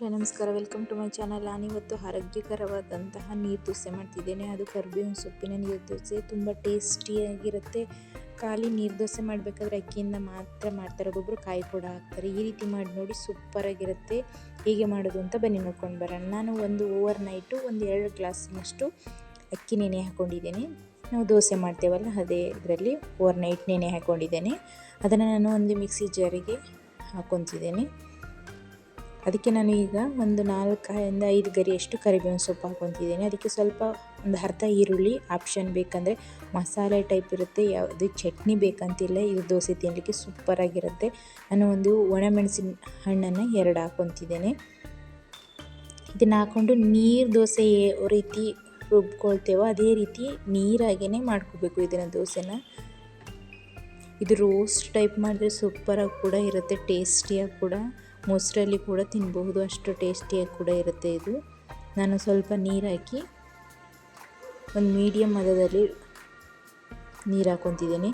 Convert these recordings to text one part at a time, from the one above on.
ನಮಸ್ಕಾರ, welcome to my channel. ನಾನಿವತ್ತು ಆರೋಗ್ಯಕರವಾದಂತಹ ನೀರು ದೋಸೆ ಮಾಡ್ತಿದ್ದೇನೆ. ಅದು ಕರಿಬೇವಿನ ಸೊಪ್ಪಿನ ನೀರು ದೋಸೆ. ತುಂಬ ಟೇಸ್ಟಿಯಾಗಿರುತ್ತೆ. ಖಾಲಿ ನೀರು ದೋಸೆ ಮಾಡಬೇಕಾದ್ರೆ ಅಕ್ಕಿಯಿಂದ ಮಾತ್ರ ಮಾಡ್ತಾರೆ, ಒಬ್ಬೊಬ್ಬರು ಕಾಯಿ ಕೂಡ ಹಾಕ್ತಾರೆ. ಈ ರೀತಿ ಮಾಡಿ ನೋಡಿ, ಸೂಪರಾಗಿರುತ್ತೆ. ಹೇಗೆ ಮಾಡೋದು ಅಂತ ಬನ್ನಿ ನೋಡ್ಕೊಂಡು ಬರೋಣ. ನಾನು ಓವರ್ ನೈಟು 2 ಗ್ಲಾಸಿನಷ್ಟು ಅಕ್ಕಿ ನೆನೆ ಹಾಕ್ಕೊಂಡಿದ್ದೇನೆ. ನಾವು ದೋಸೆ ಮಾಡ್ತೇವಲ್ಲ, ಅದೇ ಇದರಲ್ಲಿ ಓವರ್ ನೈಟ್ ನೆನೆ ಹಾಕ್ಕೊಂಡಿದ್ದೇನೆ. ಅದನ್ನು ನಾನು ಒಂದು ಮಿಕ್ಸಿ ಜಾರಿಗೆ ಹಾಕ್ಕೊತಿದ್ದೇನೆ. ಅದಕ್ಕೆ ನಾನು ಈಗ 4ರಿಂದ 5 ಗರಿಯಷ್ಟು ಕರಿಬೇವಿನ ಸೊಪ್ಪು ಹಾಕ್ಕೊತಿದ್ದೇನೆ. ಅದಕ್ಕೆ ಸ್ವಲ್ಪ ಒಂದು ಅರ್ಧ ಈರುಳ್ಳಿ, ಆಪ್ಷನ್ ಬೇಕಂದರೆ ಮಸಾಲೆ ಟೈಪ್ ಇರುತ್ತೆ, ಯಾವುದು ಚಟ್ನಿ ಬೇಕಂತಿಲ್ಲ. ಇದು ದೋಸೆ ತಿನ್ನಲಿಕ್ಕೆ ಸೂಪರಾಗಿರುತ್ತೆ. ನಾನು ಒಣಮೆಣಸಿನ ಹಣ್ಣನ್ನು 2 ಹಾಕ್ಕೊತಿದ್ದೇನೆ. ಇದನ್ನು ಹಾಕ್ಕೊಂಡು ನೀರು ದೋಸೆ ಯಾವ ರೀತಿ ರುಬ್ಕೊಳ್ತೇವೋ ಅದೇ ರೀತಿ ನೀರಾಗೇ ಮಾಡ್ಕೋಬೇಕು ಇದನ್ನು ದೋಸೆನ. ಇದು ರೋಸ್ಟ್ ಟೈಪ್ ಮಾಡಿದ್ರೆ ಸೂಪರಾಗಿ ಕೂಡ ಇರುತ್ತೆ, ಟೇಸ್ಟಿಯಾಗಿ ಕೂಡ. ಮೊಸರಲ್ಲಿ ಕೂಡ ತಿನ್ನಬಹುದು, ಅಷ್ಟು ಟೇಸ್ಟಿಯಾಗಿ ಕೂಡ ಇರುತ್ತೆ ಇದು. ನಾನು ಸ್ವಲ್ಪ ನೀರು ಹಾಕಿ ಒಂದು ಮೀಡಿಯಮ್ ಹದದಲ್ಲಿ ನೀರು ಹಾಕ್ಕೊತಿದ್ದೇನೆ.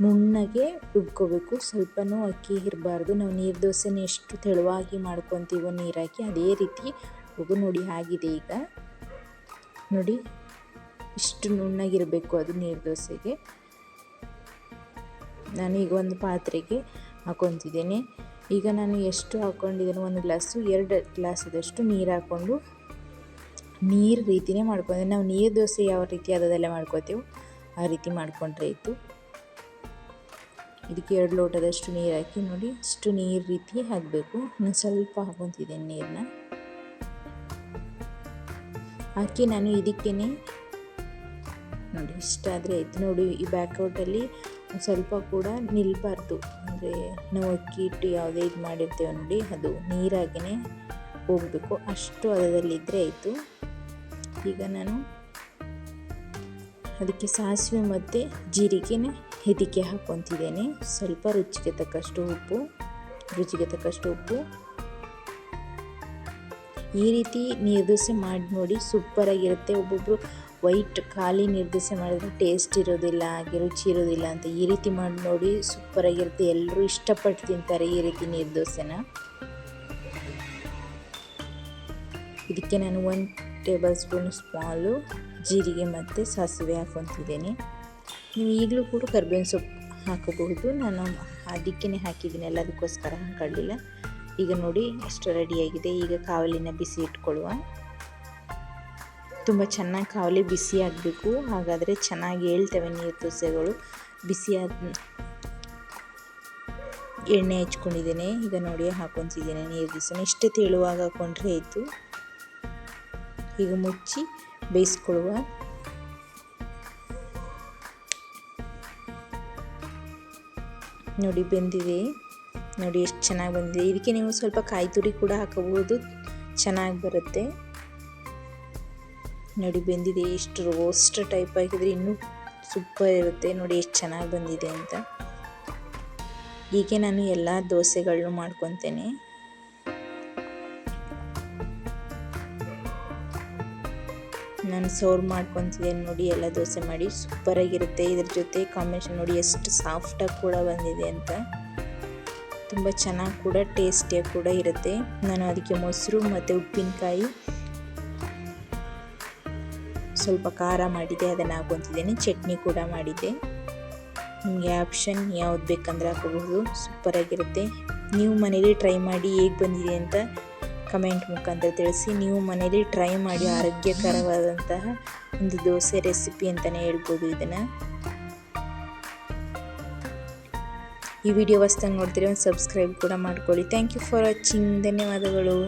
ನುಣ್ಣಗೆ ರುಬ್ಕೋಬೇಕು, ಸ್ವಲ್ಪನೂ ಅಕ್ಕಿ ಇರಬಾರ್ದು. ನಾವು ನೀರು ದೋಸೆನ ಎಷ್ಟು ತೆಳುವಾಗಿ ಮಾಡ್ಕೊತೀವೋ ನೀರು ಹಾಕಿ, ಅದೇ ರೀತಿ ನೋಡಿ ಆಗಿದೆ. ಈಗ ನೋಡಿ, ಇಷ್ಟು ನುಣ್ಣಗಿರಬೇಕು ಅದು ನೀರು ದೋಸೆಗೆ. ನಾನು ಈಗ ಒಂದು ಪಾತ್ರೆಗೆ ಹಾಕ್ಕೊತಿದ್ದೇನೆ. ಈಗ ನಾನು ಎಷ್ಟು ಹಾಕ್ಕೊಂಡಿದ್ದೇನೆ, 1 ಗ್ಲಾಸು 2 ಗ್ಲಾಸದಷ್ಟು ನೀರು ಹಾಕ್ಕೊಂಡು ನೀರು ರೀತಿಯೇ ಮಾಡ್ಕೊಂಡೆ. ನಾವು ನೀರು ದೋಸೆ ಯಾವ ರೀತಿ ಅದೆಲ್ಲ ಮಾಡ್ಕೋತೀವೋ ಆ ರೀತಿ ಮಾಡ್ಕೊಂಡ್ರೆ ಆಯಿತು. ಇದಕ್ಕೆ 2 ಲೋಟದಷ್ಟು ನೀರು ಹಾಕಿ ನೋಡಿ, ಇಷ್ಟು ನೀರು ರೀತಿ ಹಾಕಬೇಕು. ನಾನು ಸ್ವಲ್ಪ ಹಾಕ್ಕೊತಿದ್ದೇನೆ ನೀರನ್ನ ಹಾಕಿ. ನಾನು ಇದಕ್ಕೇ ನೋಡಿ ಇಷ್ಟಾದರೆ ಆಯಿತು. ನೋಡಿ, ಈ ಬ್ಯಾಕ್ಔಟಲ್ಲಿ ಸ್ವಲ್ಪ ಕೂಡ ನಿಲ್ಲಬಾರ್ದು. ಅಂದರೆ ನಾವು ಅಕ್ಕಿ ಹಿಟ್ಟು ಯಾವುದೇ ಇದು ಮಾಡಿರ್ತೇವೆ ನೋಡಿ, ಅದು ನೀರಾಗೇ ಹೋಗಬೇಕು, ಅಷ್ಟು ಹದದಲ್ಲಿದ್ದರೆ ಆಯಿತು. ಈಗ ನಾನು ಅದಕ್ಕೆ ಸಾಸಿವೆ ಮತ್ತು ಜೀರಿಗೆನ ಇದಕ್ಕೆ ಹಾಕ್ಕೊತಿದ್ದೇನೆ. ಸ್ವಲ್ಪ ರುಚಿಗೆ ತಕ್ಕಷ್ಟು ಉಪ್ಪು. ಈ ರೀತಿ ನೀರು ದೋಸೆ ಮಾಡಿ ನೋಡಿ, ಸೂಪರಾಗಿರುತ್ತೆ. ಒಬ್ಬೊಬ್ಬರು ವೈಟ್ ಖಾಲಿ ನೀರು ದೋಸೆ ಮಾಡಿದ್ರೆ ಟೇಸ್ಟ್ ಇರೋದಿಲ್ಲ, ಹಾಗೆ ರುಚಿ ಇರೋದಿಲ್ಲ ಅಂತ. ಈ ರೀತಿ ಮಾಡಿ ನೋಡಿ, ಸೂಪರಾಗಿರುತ್ತೆ. ಎಲ್ಲರೂ ಇಷ್ಟಪಟ್ಟು ತಿಂತಾರೆ ಈ ರೀತಿ ನೀರು ದೋಸೆನ. ಇದಕ್ಕೆ ನಾನು 1 ಟೇಬಲ್ ಸ್ಮಾಲು ಜೀರಿಗೆ ಮತ್ತು ಸಾಸಿವೆ ಹಾಕ್ಕೊತಿದ್ದೇನೆ. ನೀವು ಈಗಲೂ ಕೂಡ ಕರಿಬೇವಿನ ಸೊಪ್ಪು ಹಾಕಬಹುದು. ನಾನು ಅದಕ್ಕೇ ಹಾಕಿದ್ದೀನಿ, ಎಲ್ಲದಕ್ಕೋಸ್ಕರ ಹಾಕೊಳ್ಳಿಲ್ಲ. ಈಗ ನೋಡಿ ಎಷ್ಟು ರೆಡಿಯಾಗಿದೆ. ಈಗ ಕಾವಲಿನ ಬಿಸಿ ಇಟ್ಕೊಳ್ಳುವ. ತುಂಬ ಚೆನ್ನಾಗಿ ಕಾವಲಿ ಬಿಸಿ ಆಗಬೇಕು, ಹಾಗಾದರೆ ಚೆನ್ನಾಗಿ ಹೇಳ್ತವೆ ನೀರು ದೋಸೆಗಳು. ಬಿಸಿಯಾದ ಎಣ್ಣೆ ಹಚ್ಕೊಂಡಿದ್ದೇನೆ. ಈಗ ನೋಡಿ ಹಾಕ್ಕೊತಿದ್ದೇನೆ ನೀರು ದೋಸೆನ. ಇಷ್ಟೇ ತೆಳುವಾಗ ಹಾಕ್ಕೊಂಡ್ರೆ ಆಯಿತು. ಈಗ ಮುಚ್ಚಿ ಬೇಯಿಸ್ಕೊಳ್ಳುವ. ನೋಡಿ ಬೆಂದಿದೆ, ನೋಡಿ ಎಷ್ಟು ಚೆನ್ನಾಗಿ ಬಂದಿದೆ. ಇದಕ್ಕೆ ನೀವು ಸ್ವಲ್ಪ ಕಾಯಿ ತುರಿ ಕೂಡ ಹಾಕಬಹುದು, ಚೆನ್ನಾಗಿ ಬರುತ್ತೆ. ನೋಡಿ ಬೆಂದಿದೆ. ಇಷ್ಟು ರೋಸ್ಟ್ ಟೈಪ್ ಆಗಿದ್ರೆ ಇನ್ನೂ ಸೂಪರ್ ಇರುತ್ತೆ. ನೋಡಿ ಎಷ್ಟು ಚೆನ್ನಾಗಿ ಬಂದಿದೆ ಅಂತ. ಹೀಗೆ ನಾನು ಎಲ್ಲ ದೋಸೆಗಳನ್ನು ಮಾಡ್ಕೊತೇನೆ. ನಾನು ಸರ್ವ್ ಮಾಡ್ಕೊತಿದ್ದೇನೆ. ನೋಡಿ, ಎಲ್ಲ ದೋಸೆ ಮಾಡಿ ಸೂಪರಾಗಿರುತ್ತೆ. ಇದ್ರ ಜೊತೆ ಕಾಂಬಿನೇಷನ್ ನೋಡಿ ಎಷ್ಟು ಸಾಫ್ಟಾಗಿ ಕೂಡ ಬಂದಿದೆ ಅಂತ. ತುಂಬ ಚೆನ್ನಾಗಿ ಕೂಡ ಟೇಸ್ಟಿಯಾಗಿ ಕೂಡ ಇರುತ್ತೆ. ನಾನು ಅದಕ್ಕೆ ಮೊಸರು ಮತ್ತು ಉಪ್ಪಿನಕಾಯಿ, ಸ್ವಲ್ಪ ಖಾರ ಮಾಡಿದ್ದೆ, ಅದನ್ನು ಹಾಕ್ಕೊತಿದ್ದೇನೆ. ಚಟ್ನಿ ಕೂಡ ಮಾಡಿದ್ದೆ. ನಿಮಗೆ ಆಪ್ಷನ್ ಯಾವ್ದು ಬೇಕಂದ್ರೆ ಹಾಕೋಬಹುದು. ಸೂಪರಾಗಿರುತ್ತೆ. ನೀವು ಮನೇಲಿ ಟ್ರೈ ಮಾಡಿ ಹೇಗೆ ಬಂದಿದೆ ಅಂತ ಕಮೆಂಟ್ ಮುಖಾಂತರ ತಿಳಿಸಿ. ನೀವು ಮನೇಲಿ ಟ್ರೈ ಮಾಡಿ, ಆರೋಗ್ಯಕರವಾದಂತಹ ಒಂದು ದೋಸೆ ರೆಸಿಪಿ ಅಂತಲೇ ಹೇಳ್ಬೋದು ಇದನ್ನು. ಈ ವಿಡಿಯೋ ಹೊಸ್ದಾಗಿ ನೋಡ್ತೀರಿ, ಒಂದು ಸಬ್ಸ್ಕ್ರೈಬ್ ಕೂಡ ಮಾಡ್ಕೊಳ್ಳಿ. Thank you for watching. ಧನ್ಯವಾದಗಳು.